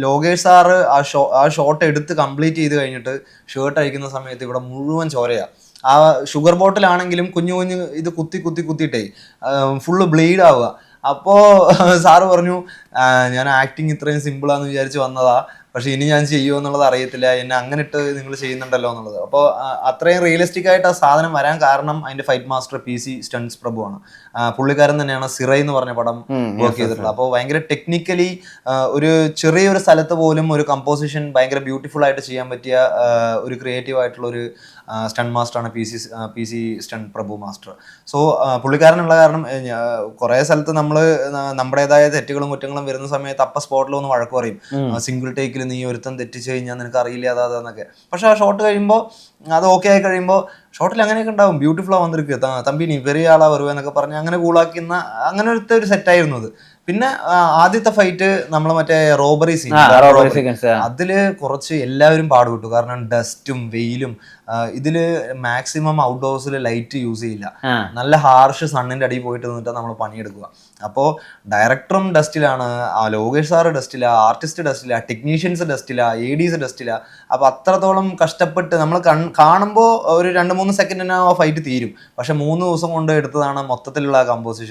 Lokesh sir ആ shot എടുത്ത് complete ചെയ്ത് കഴിഞ്ഞിട്ട് ഷർട്ട് അഴിക്കുന്ന സമയത്ത് ഇവിടെ മുഴുവൻ ചോരയാ. ആ ഷുഗർ ബോട്ടിലാണെങ്കിലും കുഞ്ഞു കുഞ്ഞു ഇത് കുത്തിയിട്ടേ ഫുള്ള് ബ്ലീഡ് ആവുക. അപ്പോ സാറ് പറഞ്ഞു, ഞാൻ ആക്ടിങ് ഇത്രയും സിമ്പിളാന്ന് വിചാരിച്ച് വന്നതാ, പക്ഷെ ഇനി ഞാൻ ചെയ്യുമോ എന്നുള്ളത് അറിയത്തില്ല, എന്നെ അങ്ങനെ ഇട്ട് നിങ്ങൾ ചെയ്യുന്നുണ്ടല്ലോ എന്നുള്ളത്. അപ്പോൾ അത്രയും റിയലിസ്റ്റിക് ആയിട്ട് ആ സാധനം വരാൻ കാരണം അതിന്റെ ഫൈറ്റ് മാസ്റ്റർ PC സ്റ്റൺസ് പ്രഭുവാണ്. പുള്ളിക്കാരൻ തന്നെയാണ് സിറൈ എന്ന് പറഞ്ഞ പടം വർക്ക് ചെയ്തിട്ടുള്ളത്. അപ്പോൾ ഭയങ്കര ടെക്നിക്കലി ഒരു ചെറിയൊരു സ്ഥലത്ത് പോലും ഒരു കമ്പോസിഷൻ ഭയങ്കര ബ്യൂട്ടിഫുൾ ആയിട്ട് ചെയ്യാൻ പറ്റിയ ഒരു ക്രിയേറ്റീവ് ആയിട്ടുള്ള ഒരു സ്റ്റൺ മാസ്റ്ററാണ് PC സ്റ്റൺ പ്രഭു മാസ്റ്റർ. സോ പുള്ളിക്കാരനുള്ള കാരണം കുറെ സ്ഥലത്ത് നമ്മൾ നമ്മുടേതായ തെറ്റുകളും കുറ്റങ്ങളും വരുന്ന സമയത്ത് അപ്പ സ്പോട്ടിൽ ഒന്ന് വഴക്ക് പറയും, സിംഗിൾ ടേക്കിൽ നീ ഒരുത്തം തെറ്റിച്ച് കഴിഞ്ഞാൽ നിനക്ക് അറിയില്ല അതാന്നൊക്കെ. പക്ഷെ ആ ഷോട്ട് കഴിയുമ്പോൾ അത് ഓക്കെ ആയി കഴിയുമ്പോൾ ഷോട്ടിൽ അങ്ങനെയൊക്കെ ഉണ്ടാവും, ബ്യൂട്ടിഫുൾ ആവുന്നിരിക്കുക, തമ്പി നീ വെറിയ ആളാ വരുക എന്നൊക്കെ പറഞ്ഞ് അങ്ങനെ കൂളാക്കുന്ന അങ്ങനെ ഒരു സെറ്റായിരുന്നു അത്. പിന്നെ ആദ്യത്തെ ഫൈറ്റ് നമ്മളെ മറ്റേ റോബറി സീൻ, അതില് കുറച്ച് എല്ലാവരും പാടുപെട്ടു. കാരണം ഡസ്റ്റും വെയിലും, ഇതില് മാക്സിമം ഔട്ട്ഡോഴ്സിൽ ലൈറ്റ് യൂസ് ചെയ്യില്ല, നല്ല ഹാർഷ് സണ്ണിന്റെ അടിയിൽ പോയിട്ട് നിന്നിട്ട് നമ്മൾ പണിയെടുക്കുക. അപ്പോൾ ഡയറക്ടറും ഡസ്റ്റിലാണ്, ലോകേഷ് സാറ് ഡസ്റ്റില്ല, ആർട്ടിസ്റ്റ് ഡസ്റ്റില്ല, ടെക്നീഷ്യൻസ് ഡസ്റ്റില്ല, ADs ഡസ്റ്റില്ല. അപ്പൊ അത്രത്തോളം കഷ്ടപ്പെട്ട് നമ്മൾ കാണുമ്പോൾ ഒരു 2-3 സെക്കൻഡിന് ആ ഫൈറ്റ് തീരും, പക്ഷെ 3 ദിവസം കൊണ്ട് എടുത്തതാണ് മൊത്തത്തിലുള്ള കമ്പോസിഷൻ.